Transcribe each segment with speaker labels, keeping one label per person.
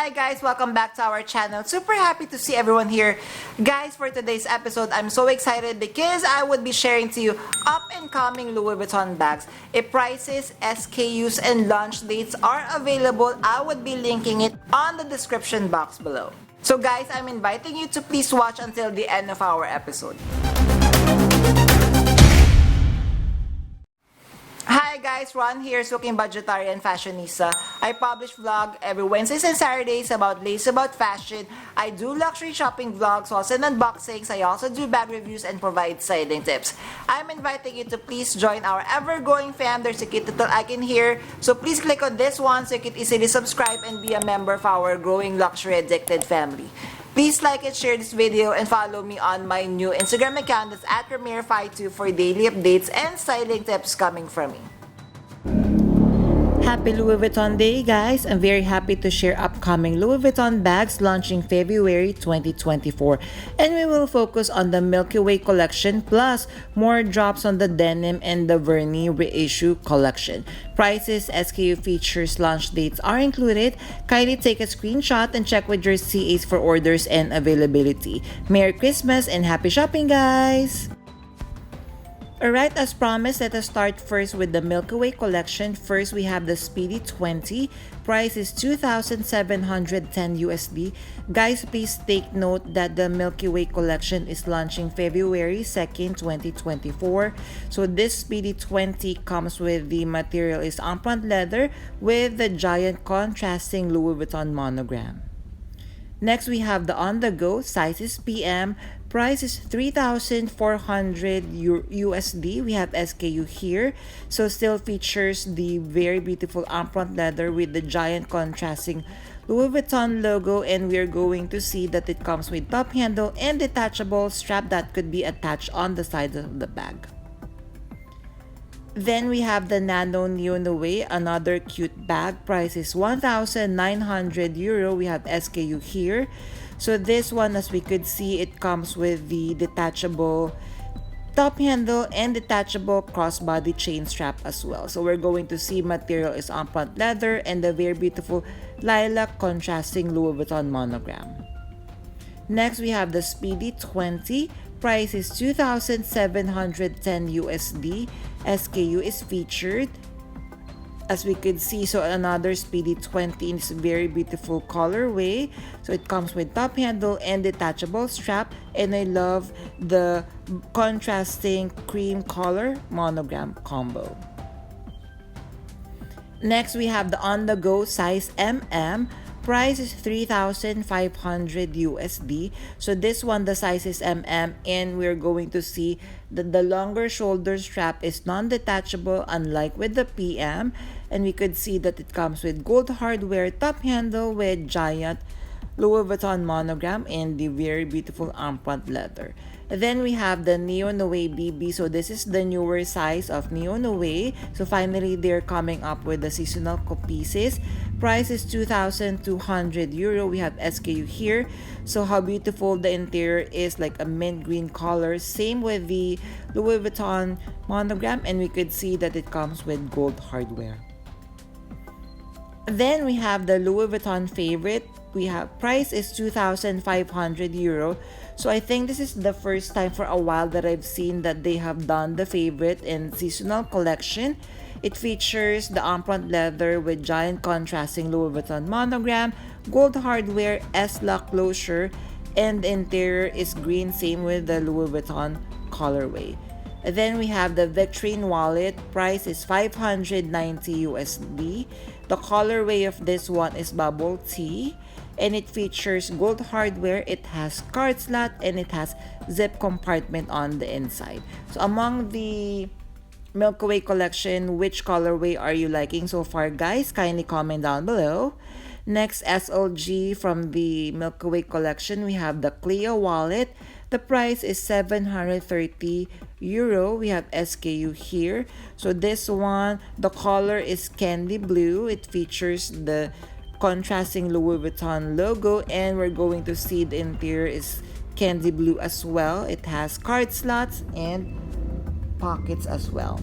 Speaker 1: Hi guys, welcome back to our channel. Super happy to see everyone here. Guys, for today's episode, I'm so excited because I would be sharing to you up-and-coming Louis Vuitton bags. If prices, SKUs, and launch dates are available, I would be linking it on the description box below. So guys, I'm inviting you to please watch until the end of our episode. Hi guys, Ron here, Suking Budgetarian Fashionista. I publish vlog every Wednesdays and Saturdays about lace, about fashion. I do luxury shopping vlogs, also and unboxings. I also do bag reviews and provide styling tips. I'm inviting you to please join our ever-growing fam. There's a cute little icon here. So please click on this one so you can easily subscribe and be a member of our growing luxury addicted family. Please like and share this video and follow me on my new Instagram account that's at Ramir52 for daily updates and styling tips coming from me. Happy Louis Vuitton Day, guys! I'm very happy to share upcoming Louis Vuitton bags launching February 2024. And we will focus on the Milky Way Collection plus more drops on the Denim and the Verreisue Collection. Prices, SKU features, launch dates are included. Kindly take a screenshot and check with your CAs for orders and availability. Merry Christmas and happy shopping, guys! Alright, as promised, let us start first with the Milky Way Collection. First, we have the Speedy 20. Price is $2,710 USD. Guys, please take note that the Milky Way Collection is launching February 2nd, 2024. So this Speedy 20 comes with the material is empreinte leather with the giant contrasting Louis Vuitton monogram. Next, we have the On The Go, sizes PM. Price is $3,400 USD. We have SKU here. So still features the very beautiful empreinte leather with the giant contrasting Louis Vuitton logo, and we're going to see that it comes with top handle and detachable strap that could be attached on the sides of the bag. Then we have the Nano Neonaway, another cute bag. Price is €1,900. We have SKU here. So this one, as we could see, it comes with the detachable top handle and detachable crossbody chain strap as well. So we're going to see material is empreinte leather and the very beautiful lilac contrasting Louis Vuitton monogram. Next, we have the Speedy 20. Price is $2,710 USD. SKU is featured, as we could see. So another Speedy 20 in this very beautiful colorway. So it comes with top handle and detachable strap, and I love the contrasting cream color monogram combo. Next, we have the On The Go size MM. Price is $3,500 USD. So this one, the size is MM, and we're going to see that the longer shoulder strap is non-detachable, unlike with the PM. And we could see that it comes with gold hardware, top handle with giant Louis Vuitton monogram and the very beautiful empreinte leather. Then we have the Neonaway BB. So this is the newer size of Neonaway. So finally, they're coming up with the seasonal pieces. Price is €2,200. We have SKU here. So how beautiful the interior is, like a mint green color. Same with the Louis Vuitton monogram, and we could see that it comes with gold hardware. Then we have the Louis Vuitton favorite. We have price is €2,500. So I think this is the first time for a while that I've seen that they have done the favorite in seasonal collection. It features the empreinte leather with giant contrasting Louis Vuitton monogram, gold hardware, S-lock closure, and the interior is green, same with the Louis Vuitton colorway. And then we have the Vitrine wallet. Price is $590 USD. The colorway of this one is bubble tea, and it features gold hardware. It has card slot and it has zip compartment on the inside. So among the Milky Way Collection, which colorway are you liking so far, guys? Kindly comment down below. Next, SLG from the Milky Way Collection, we have the Clio wallet. The price is €730. We have SKU here. So this one, the color is candy blue. It features the contrasting Louis Vuitton logo, and we're going to see the interior is candy blue as well. It has card slots and pockets as well.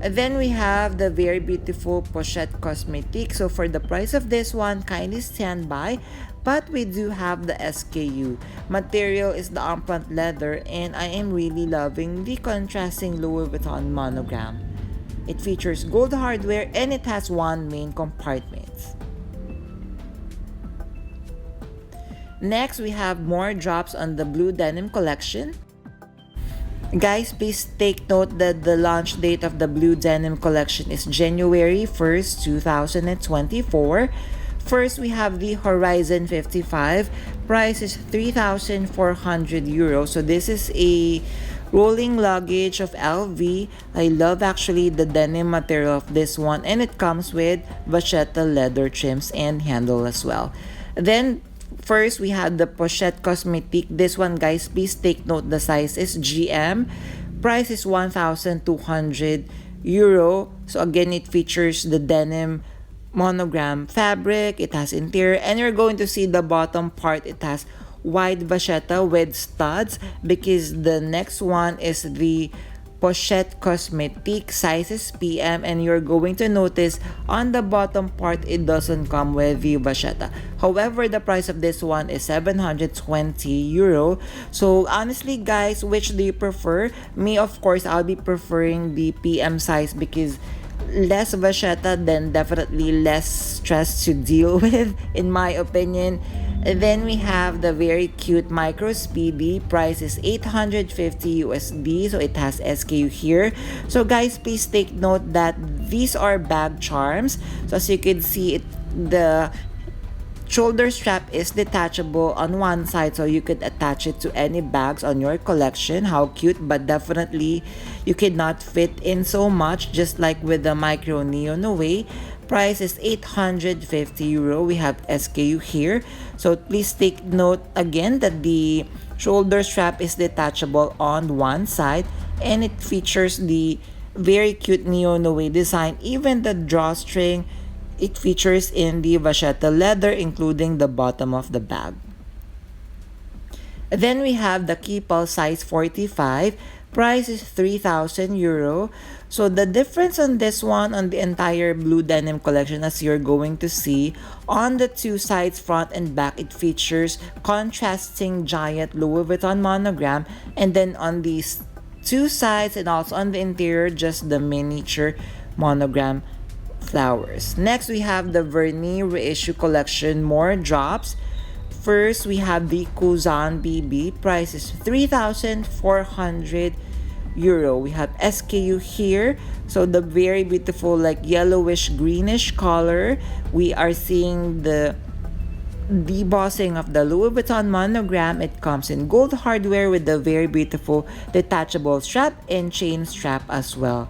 Speaker 1: And then we have the very beautiful Pochette Cosmetic. So for the price of this one, kindly stand by. But we do have the SKU. Material is the upfront leather, and I am really loving the contrasting Louis Vuitton monogram. It features gold hardware and it has one main compartment. Next, we have more drops on the BLEU Denim collection. Guys, please take note that the launch date of the BLEU Denim collection is January 1st, 2024. First, we have the Horizon 55. Price is 3,400 euros. So this is a rolling luggage of LV. I love actually the denim material of this one, and it comes with vachetta leather trims and handle as well. Then first, we had the Pochette Cosmetic. This one, guys, please take note the size is GM. Price is 1,200 euro. So again, it features the denim monogram fabric. It has interior, and you're going to see the bottom part. It has wide vachetta with studs, because the next one is the Pochette Cosmetic, sizes PM, and you're going to notice on the bottom part it doesn't come with the vachetta. However, the price of this one is 720 euro. So honestly, guys, which do you prefer? Me, of course, I'll be preferring the PM size, because less vachetta, then definitely less stress to deal with, in my opinion. And then we have the very cute micro Speedy. Price is 850 USD. So it has SKU here. So guys, please take note that these are bag charms. So as you can see, the shoulder strap is detachable on one side, so you could attach it to any bags on your collection. How cute, but definitely you cannot fit in so much, just like with the micro Neon Away. Price is 850 euro. We have SKU here. So please take note again that the shoulder strap is detachable on one side, and it features the very cute Neon Away design. Even the drawstring, it features in the vachetta leather, including the bottom of the bag. Then we have the Keepall size 45. Price is 3,000 euro. So the difference on this one, on the entire BLEU Denim collection, as you're going to see, on the two sides, front and back, it features contrasting giant Louis Vuitton monogram, and then on these two sides and also on the interior, just the miniature monogram flowers. Next, we have the Verreisue Collection, more drops. First, we have the Kuzan BB. Price is 3,400 euro. We have SKU here. So the very beautiful, like yellowish greenish color. We are seeing the debossing of the Louis Vuitton monogram. It comes in gold hardware with the very beautiful detachable strap and chain strap as well.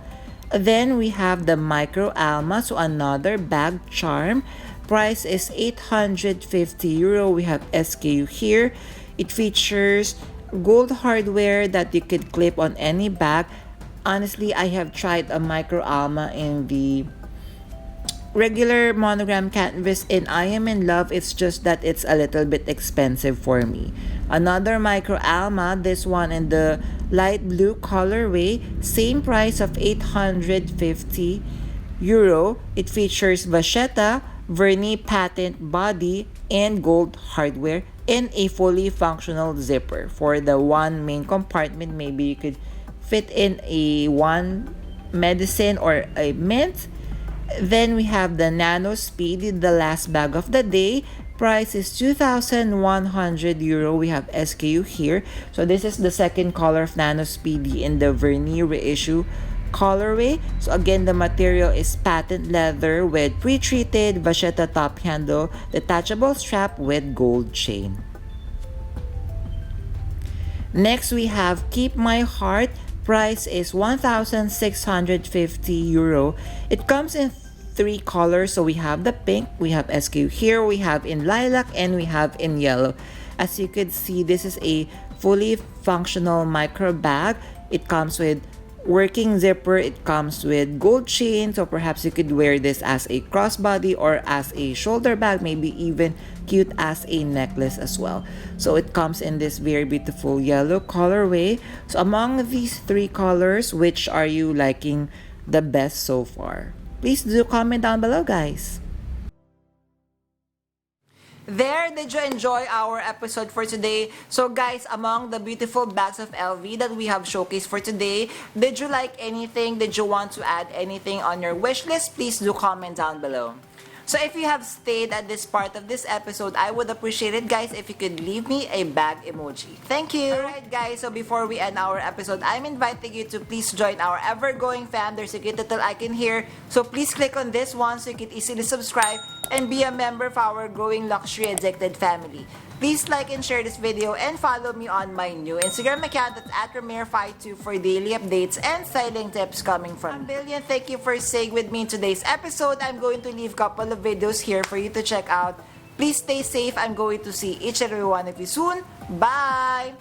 Speaker 1: Then we have the Micro Alma, so another bag charm. Price is 850 euro. We have SKU here. It features gold hardware that you could clip on any bag. Honestly, I have tried a Micro Alma in the regular monogram canvas, and I am in love. It's just that it's a little bit expensive for me. Another Micro Alma, this one in the light blue colorway, same price of 850 euro. It features vachetta, vernis patent body, and gold hardware, and a fully functional zipper. For the one main compartment, maybe you could fit in a one medicine or a mint. Then we have the Nano Speedy, the last bag of the day. Price is 2,100 euro. We have SKU here. So this is the second color of Nano Speedy in the Vernis Reissue colorway. So again, the material is patent leather with pre-treated vachetta top handle, detachable strap with gold chain. Next, we have Keep My Heart. Price is 1,650 euro. It comes in three colors. So we have the pink, we have SKU here, we have in lilac, and we have in yellow. As you could see, this is a fully functional micro bag. It comes with working zipper. It comes with gold chain, so perhaps you could wear this as a crossbody or as a shoulder bag, maybe even cute as a necklace as well. So it comes in this very beautiful yellow colorway. So among these three colors, which are you liking the best so far? Please do comment down below, guys. There, did you enjoy our episode for today? So guys, among the beautiful bags of LV that we have showcased for today, did you like anything? Did you want to add anything on your wish list? Please do comment down below. So if you have stayed at this part of this episode, I would appreciate it, guys, if you could leave me a bag emoji. Thank you! Alright guys, so before we end our episode, I'm inviting you to please join our ever-growing fam. There's a cute little icon here. So please click on this one so you can easily subscribe and be a member of our growing luxury addicted family. Please like and share this video and follow me on my new Instagram account that's @Ramir52 for daily updates and styling tips coming from me. A billion thank you for staying with me in today's episode. I'm going to leave a couple of videos here for you to check out. Please stay safe. I'm going to see each and every one of you soon. Bye!